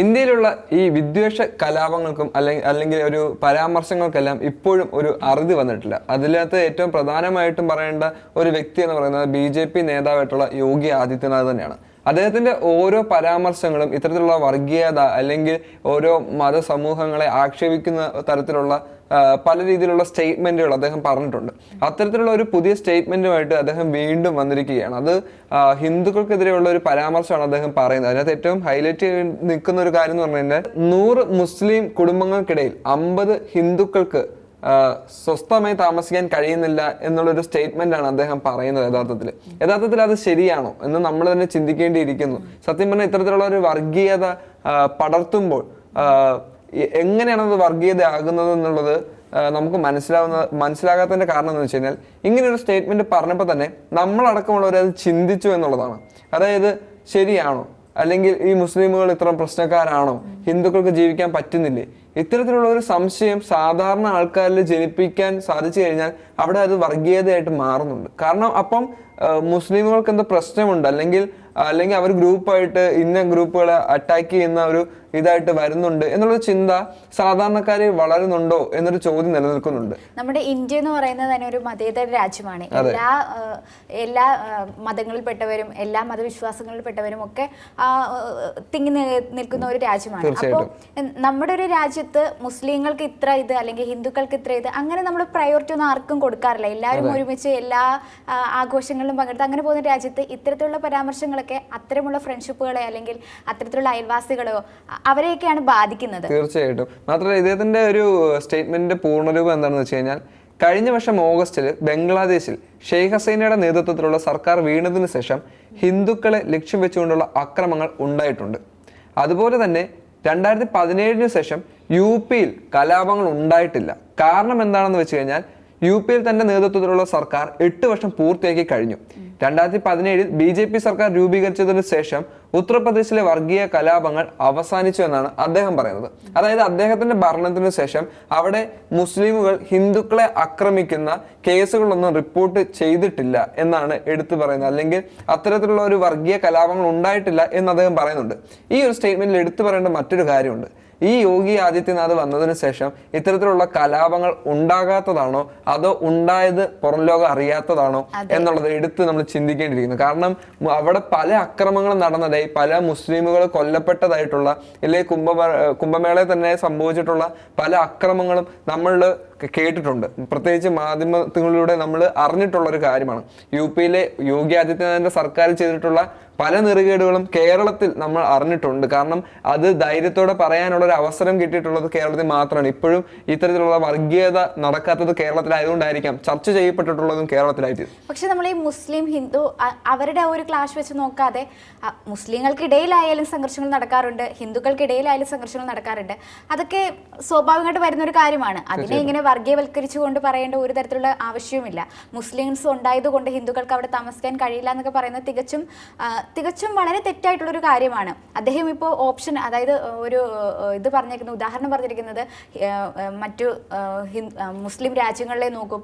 ഇന്ത്യയിലുള്ള ഈ വിദ്വേഷ കലാപങ്ങൾക്കും അല്ലെങ്കിൽ ഒരു പരാമർശങ്ങൾക്കെല്ലാം ഇപ്പോഴും ഒരു അറുതി വന്നിട്ടില്ല. അതിനകത്ത് ഏറ്റവും പ്രധാനമായിട്ടും പറയേണ്ട ഒരു വ്യക്തി എന്ന് പറയുന്നത് BJP നേതാവായിട്ടുള്ള യോഗി ആദിത്യനാഥ് തന്നെയാണ്. അദ്ദേഹത്തിന്റെ ഓരോ പരാമർശങ്ങളും ഇത്തരത്തിലുള്ള വർഗീയത അല്ലെങ്കിൽ ഓരോ മതസമൂഹങ്ങളെ ആക്ഷേപിക്കുന്ന തരത്തിലുള്ള പല രീതിയിലുള്ള സ്റ്റേറ്റ്മെന്റുകൾ അദ്ദേഹം പറഞ്ഞിട്ടുണ്ട്. അത്തരത്തിലുള്ള ഒരു പുതിയ സ്റ്റേറ്റ്മെന്റുമായിട്ട് അദ്ദേഹം വീണ്ടും വന്നിരിക്കുകയാണ്. അത് ഹിന്ദുക്കൾക്കെതിരെയുള്ള ഒരു പരാമർശമാണ് അദ്ദേഹം പറയുന്നത്. അതിനകത്ത് ഏറ്റവും ഹൈലൈറ്റ് നിൽക്കുന്ന ഒരു കാര്യം എന്ന് പറഞ്ഞു കഴിഞ്ഞാൽ 100 മുസ്ലിം കുടുംബങ്ങൾക്കിടയിൽ 50 ഹിന്ദുക്കൾക്ക് സ്വസ്ഥമായി താമസിക്കാൻ കഴിയുന്നില്ല എന്നുള്ളൊരു സ്റ്റേറ്റ്മെന്റ് ആണ് അദ്ദേഹം പറയുന്നത്. യഥാർത്ഥത്തിൽ അത് ശരിയാണോ എന്ന് നമ്മൾ തന്നെ ചിന്തിക്കേണ്ടിയിരിക്കുന്നു. സത്യം പറഞ്ഞാൽ ഇത്തരത്തിലുള്ള ഒരു വർഗീയത പടർത്തുമ്പോൾ എങ്ങനെയാണ് അത് വർഗീയത ആകുന്നത് എന്നുള്ളത് നമുക്ക് മനസ്സിലാകാത്തതിന്റെ കാരണം എന്ന് വെച്ച് കഴിഞ്ഞാൽ ഇങ്ങനെ ഒരു സ്റ്റേറ്റ്മെന്റ് പറഞ്ഞപ്പോൾ തന്നെ നമ്മളടക്കമുള്ളവർ അത് ചിന്തിച്ചു എന്നുള്ളതാണ്. അതായത് ശരിയാണോ, അല്ലെങ്കിൽ ഈ മുസ്ലിമുകൾ ഇത്ര പ്രശ്നക്കാരാണോ, ഹിന്ദുക്കൾക്ക് ജീവിക്കാൻ പറ്റുന്നില്ലേ, ഇത്തരത്തിലുള്ള ഒരു സംശയം സാധാരണ ആൾക്കാരിൽ ജനിപ്പിക്കാൻ സാധിച്ചു കഴിഞ്ഞാൽ അവിടെ അത് വർഗീയതയായിട്ട് മാറുന്നുണ്ട്. കാരണം അപ്പം മുസ്ലിമുകൾക്ക് എന്താ പ്രശ്നമുണ്ട്, അല്ലെങ്കിൽ അവർ ഗ്രൂപ്പായിട്ട് ഇന്ന ഗ്രൂപ്പുകളെ അറ്റാക്ക് ചെയ്യുന്ന ഒരു ഇതായിട്ട് വരുന്നുണ്ട് എന്നുള്ള ചിന്ത സാധാരണക്കാരിൽ വളരുന്നുണ്ടോ എന്നൊരു ചോദ്യം നിലനിൽക്കുന്നുണ്ട്. നമ്മുടെ ഇന്ത്യ എന്ന് പറയുന്നത് തന്നെ ഒരു മതേതര രാജ്യമാണ്. എല്ലാ മതങ്ങളിൽപ്പെട്ടവരും എല്ലാ മതവിശ്വാസങ്ങളിൽപ്പെട്ടവരും ഒക്കെ തിങ്ങി നിൽക്കുന്ന ഒരു രാജ്യമാണ്. അപ്പോൾ നമ്മുടെ ഒരു രാജ്യത്ത് മുസ്ലിങ്ങൾക്ക് ഇത്ര ഇത് അല്ലെങ്കിൽ ഹിന്ദുക്കൾക്ക് ഇത്ര ഇത് അങ്ങനെ നമ്മൾ പ്രയോറിറ്റി ഒന്നും ആർക്കും കൊടുക്കാറില്ല. എല്ലാവരും ഒരുമിച്ച് എല്ലാ ആഘോഷങ്ങളിലും പങ്കെടുത്ത് അങ്ങനെ പോകുന്ന രാജ്യത്ത് ഇത്തരത്തിലുള്ള പരാമർശങ്ങളൊക്കെ അത്തരമുള്ള ഫ്രണ്ട്ഷിപ്പുകളെ അല്ലെങ്കിൽ അത്തരത്തിലുള്ള അയൽവാസികളോ അവരെയൊക്കെയാണ് ബാധിക്കുന്നത്. തീർച്ചയായിട്ടും. മാത്രമല്ല ഇദ്ദേഹത്തിന്റെ ഒരു സ്റ്റേറ്റ്മെന്റിന്റെ പൂർണ്ണരൂപം എന്താണെന്ന് വെച്ച് കഴിഞ്ഞാൽ കഴിഞ്ഞ വർഷം ഓഗസ്റ്റിൽ ബംഗ്ലാദേശിൽ ഷെയ്ഖ് ഹസീനയുടെ നേതൃത്വത്തിലുള്ള സർക്കാർ വീണതിനു ശേഷം ഹിന്ദുക്കളെ ലക്ഷ്യം വെച്ചുകൊണ്ടുള്ള അക്രമങ്ങൾ ഉണ്ടായിട്ടുണ്ട്. അതുപോലെ തന്നെ 2017 ശേഷം UP കലാപങ്ങൾ ഉണ്ടായിട്ടില്ല. കാരണം എന്താണെന്ന് വെച്ച് കഴിഞ്ഞാൽ UP തന്റെ നേതൃത്വത്തിലുള്ള സർക്കാർ 8 വർഷം പൂർത്തിയാക്കി കഴിഞ്ഞു. 2017 BJP സർക്കാർ രൂപീകരിച്ചതിനു ശേഷം ഉത്തർപ്രദേശിലെ വർഗീയ കലാപങ്ങൾ അവസാനിച്ചു എന്നാണ് അദ്ദേഹം പറയുന്നത്. അതായത് അദ്ദേഹത്തിന്റെ ഭരണത്തിനു ശേഷം അവിടെ മുസ്ലിമുകൾ ഹിന്ദുക്കളെ ആക്രമിക്കുന്ന കേസുകളൊന്നും റിപ്പോർട്ട് ചെയ്തിട്ടില്ല എന്നാണ് എടുത്തു പറയുന്നത്. അല്ലെങ്കിൽ അത്തരത്തിലുള്ള ഒരു വർഗീയ കലാപങ്ങൾ ഉണ്ടായിട്ടില്ല എന്ന് അദ്ദേഹം പറയുന്നുണ്ട്. ഈ ഒരു സ്റ്റേറ്റ്മെന്റിൽ എടുത്തു പറയേണ്ട മറ്റൊരു കാര്യമുണ്ട്. ഈ യോഗി ആദിത്യനാഥ് വന്നതിന് ശേഷം ഇത്തരത്തിലുള്ള കലാപങ്ങൾ ഉണ്ടാകാത്തതാണോ അതോ ഉണ്ടായത് പുറം ലോകം അറിയാത്തതാണോ എന്നുള്ളത് എടുത്ത് നമ്മൾ ചിന്തിക്കേണ്ടിയിരിക്കുന്നു. കാരണം അവിടെ പല അക്രമങ്ങളും നടന്നതായി, പല മുസ്ലിമുകൾ കൊല്ലപ്പെട്ടതായിട്ടുള്ള അല്ലെങ്കിൽ കുംഭമേളയിൽ തന്നെ സംഭവിച്ചിട്ടുള്ള പല അക്രമങ്ങളും നമ്മൾ കേട്ടിട്ടുണ്ട്. പ്രത്യേകിച്ച് മാധ്യമങ്ങളിലൂടെ നമ്മൾ അറിഞ്ഞിട്ടുള്ള ഒരു കാര്യമാണ്. UP യോഗി ആദിത്യനാഥിന്റെ സർക്കാർ ചെയ്തിട്ടുള്ള പല നെറുകേടുകളും കേരളത്തിൽ നമ്മൾ അറിഞ്ഞിട്ടുണ്ട്. കാരണം അത് ധൈര്യത്തോടെ പറയാനുള്ള ഒരു അവസരം കിട്ടിയിട്ടുള്ളത് കേരളത്തിൽ മാത്രമാണ്. ഇപ്പോഴും ഇത്തരത്തിലുള്ള വർഗീയത നടക്കാത്തത് കേരളത്തിലായതുകൊണ്ടായിരിക്കാം ചർച്ച ചെയ്യപ്പെട്ടിട്ടുള്ളതും കേരളത്തിലായിട്ട്. പക്ഷെ നമ്മൾ ഈ മുസ്ലിം ഹിന്ദു അവരുടെ ഒരു ക്ലാഷ് വെച്ച് നോക്കാതെ മുസ്ലിങ്ങൾക്കിടയിലായാലും സംഘർഷങ്ങൾ നടക്കാറുണ്ട്, ഹിന്ദുക്കൾക്കിടയിലായാലും സംഘർഷങ്ങൾ നടക്കാറുണ്ട്. അതൊക്കെ സ്വാഭാവികമായിട്ട് വരുന്ന ഒരു കാര്യമാണ്. അതിനെ ഇങ്ങനെ വർഗീയവൽക്കരിച്ചുകൊണ്ട് പറയേണ്ട ഒരു തരത്തിലുള്ള ആവശ്യവുമില്ല. മുസ്ലിംസ് ഉണ്ടായതുകൊണ്ട് ഹിന്ദുക്കൾക്ക് അവിടെ താമസിക്കാൻ കഴിയില്ല എന്നൊക്കെ പറയുന്നത് തികച്ചും വളരെ തെറ്റായിട്ടുള്ളൊരു കാര്യമാണ്. അദ്ദേഹം ഇപ്പോൾ ഓപ്ഷൻ, അതായത് ഒരു ഇത് പറഞ്ഞിരിക്കുന്നത്, ഉദാഹരണം പറഞ്ഞിരിക്കുന്നത് മറ്റു മുസ്ലിം രാജ്യങ്ങളിലെ നോക്കൂ,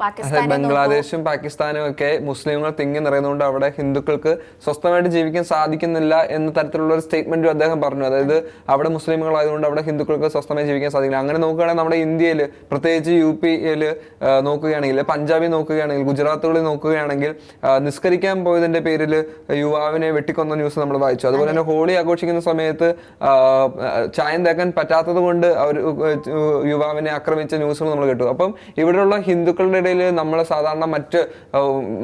ബംഗ്ലാദേശും പാകിസ്ഥാനും ഒക്കെ മുസ്ലിങ്ങൾ തിങ്ങി നിറയുന്നതുകൊണ്ട് അവിടെ ഹിന്ദുക്കൾക്ക് സ്വസ്ഥമായിട്ട് ജീവിക്കാൻ സാധിക്കുന്നില്ല എന്ന തരത്തിലുള്ള ഒരു സ്റ്റേറ്റ്മെന്റും അദ്ദേഹം പറഞ്ഞു. അതായത് അവിടെ മുസ്ലിമുകളായതുകൊണ്ട് അവിടെ ഹിന്ദുക്കൾക്ക് സ്വസ്ഥമായി ജീവിക്കാൻ സാധിക്കില്ല. അങ്ങനെ നോക്കുകയാണെങ്കിൽ നമ്മുടെ ഇന്ത്യയിൽ, പ്രത്യേകിച്ച് UP നോക്കുകയാണെങ്കിൽ, പഞ്ചാബിൽ നോക്കുകയാണെങ്കിൽ, ഗുജറാത്തുകളിൽ നോക്കുകയാണെങ്കിൽ നിസ്കരിക്കാൻ പോയതിന്റെ പേരിൽ യുവാവിനെ വെട്ടിക്കൊന്ന ന്യൂസ് നമ്മൾ വായിച്ചു. അതുപോലെ തന്നെ ഹോളി ആഘോഷിക്കുന്ന സമയത്ത് ചായം തേക്കാൻ പറ്റാത്തത് കൊണ്ട് അവർ യുവാവിനെ ആക്രമിച്ച ന്യൂസുകൾ നമ്മൾ കേട്ടു. അപ്പം ഇവിടെയുള്ള ഹിന്ദുക്കളുടെ ഇടയിൽ നമ്മൾ സാധാരണ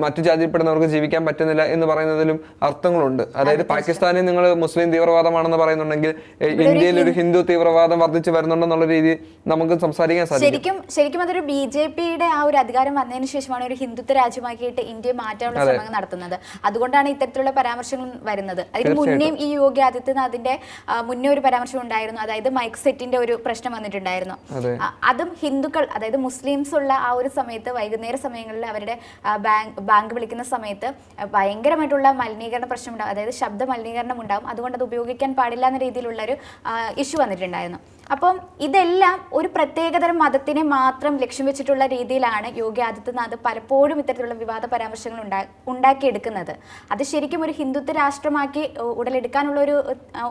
മറ്റു ജാതിയിൽപ്പെടുന്നവർക്ക് ജീവിക്കാൻ പറ്റുന്നില്ല എന്ന് പറയുന്നതിലും അർത്ഥങ്ങളുണ്ട്. അതായത് പാകിസ്ഥാനിൽ നിങ്ങൾ മുസ്ലിം തീവ്രവാദമാണെന്ന് പറയുന്നുണ്ടെങ്കിൽ ഇന്ത്യയിൽ ഒരു ഹിന്ദു തീവ്രവാദം വർദ്ധിച്ചു വരുന്നുണ്ടെന്നുള്ള രീതി നമുക്ക് സംസാരിക്കാൻ സാധിക്കും. ശരിക്കും അതൊരു BJPയുടെ ആ ഒരു അധികാരം വന്നതിന് ശേഷമാണ് ഒരു ഹിന്ദുത്വ രാജ്യമാക്കിയിട്ട് ഇന്ത്യയെ മാറ്റാനുള്ള ശ്രമങ്ങൾ നടത്തുന്നത്. അതുകൊണ്ടാണ് ഇത്തരത്തിലുള്ള പരാമർശങ്ങൾ വരുന്നത്. അതിന് മുന്നേയും ഈ യോഗി ആദിത്യനാഥിന്റെ മുന്നേ ഒരു പരാമർശം ഉണ്ടായിരുന്നു. അതായത് മൈക്ക് സെറ്റിന്റെ ഒരു പ്രശ്നം വന്നിട്ടുണ്ടായിരുന്നു. അതും ഹിന്ദുക്കൾ, അതായത് മുസ്ലിംസ് ഉള്ള ആ ഒരു സമയത്ത് വൈകുന്നേര സമയങ്ങളിൽ അവരുടെ ബാങ്ക് വിളിക്കുന്ന സമയത്ത് ഭയങ്കരമായിട്ടുള്ള മലിനീകരണ പ്രശ്നം ഉണ്ടാവും, അതായത് ശബ്ദ മലിനീകരണം ഉണ്ടാവും. അതുകൊണ്ട് അത് ഉപയോഗിക്കാൻ പാടില്ല എന്ന രീതിയിലുള്ള ഒരു ഇഷ്യൂ വന്നിട്ടുണ്ടായിരുന്നു. അപ്പം ഇതെല്ലാം ഒരു പ്രത്യേകതരം മതത്തിനെ മാത്രം ലക്ഷ്യം വെച്ചിട്ടുള്ള രീതിയിലാണ് യോഗി ആദിത്യനാഥ് പലപ്പോഴും ഇത്തരത്തിലുള്ള വിവാദ പരാമർശങ്ങൾ ഉണ്ടാക്കിയെടുക്കുന്നത്. അത് ശരിക്കും ഒരു ഹിന്ദുത്വ രാഷ്ട്രമാക്കി ഉടലെടുക്കാനുള്ള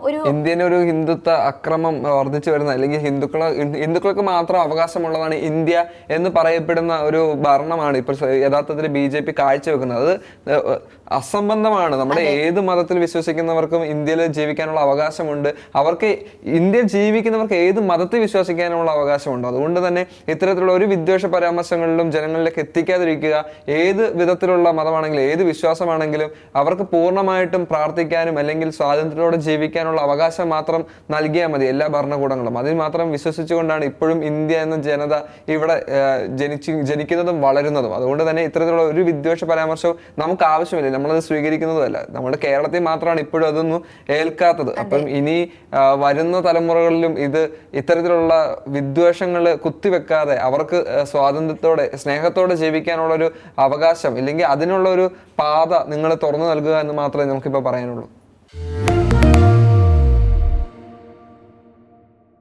ഒരു ഇന്ത്യൻ ഒരു ഹിന്ദുത്വ അക്രമം വർദ്ധിച്ചു വരുന്ന, അല്ലെങ്കിൽ ഹിന്ദുക്കൾക്ക് മാത്രം അവകാശമുള്ളതാണ് ഇന്ത്യ എന്ന് പറയപ്പെടുന്ന ഒരു ഭരണമാണ് ഇപ്പോൾ യഥാർത്ഥത്തിൽ BJP കാഴ്ചവെക്കുന്നത്. അത് അസംബന്ധമാണ്. നമ്മുടെ ഏത് മതത്തിൽ വിശ്വസിക്കുന്നവർക്കും ഇന്ത്യയിൽ ജീവിക്കാനുള്ള അവകാശമുണ്ട്. അവർക്ക് ഇന്ത്യയിൽ ജീവിക്കുന്നവർക്ക് ഏത് മതത്തിൽ വിശ്വസിക്കാനുള്ള അവകാശമുണ്ട്. അതുകൊണ്ട് തന്നെ ഇത്തരത്തിലുള്ള ഒരു വിദ്വേഷ പരാമർശങ്ങളിലും ജനങ്ങളിലേക്ക് എത്തിക്കാതിരിക്കുക. ഏത് വിധത്തിലുള്ള മതമാണെങ്കിലും ഏത് വിശ്വാസമാണെങ്കിലും അവർക്ക് പൂർണ്ണമായിട്ടും പ്രാർത്ഥിക്കാനും അല്ലെങ്കിൽ സ്വാതന്ത്ര്യത്തോടെ ജീവിക്കാനുള്ള അവകാശം മാത്രം നൽകിയാൽ മതി എല്ലാ ഭരണകൂടങ്ങളും. അതിൽ മാത്രം വിശ്വസിച്ചുകൊണ്ടാണ് ഇപ്പോഴും ഇന്ത്യ എന്ന ജനത ഇവിടെ ജനിക്കുന്നതും വളരുന്നതും. അതുകൊണ്ട് തന്നെ ഇത്തരത്തിലുള്ള ഒരു വിദ്വേഷ പരാമർശവും നമുക്ക് ആവശ്യമില്ല, നമ്മളത് സ്വീകരിക്കുന്നതുമല്ല. നമ്മുടെ കേരളത്തിൽ മാത്രമാണ് ഇപ്പോഴും അതൊന്നും ഏൽക്കാത്തത്. അപ്പം ഇനി വരുന്ന തലമുറകളിലും ഇത്തരത്തിലുള്ള വിദ്വേഷങ്ങൾ കുത്തിവെക്കാതെ അവർക്ക് സ്വാതന്ത്ര്യത്തോടെ സ്നേഹത്തോടെ ജീവിക്കാനുള്ളൊരു അവകാശം, ഇല്ലെങ്കിൽ അതിനുള്ള ഒരു പാത നിങ്ങൾ തുറന്നു നൽകുക എന്ന് മാത്രമേ നമുക്കിപ്പോൾ പറയാനുള്ളൂ.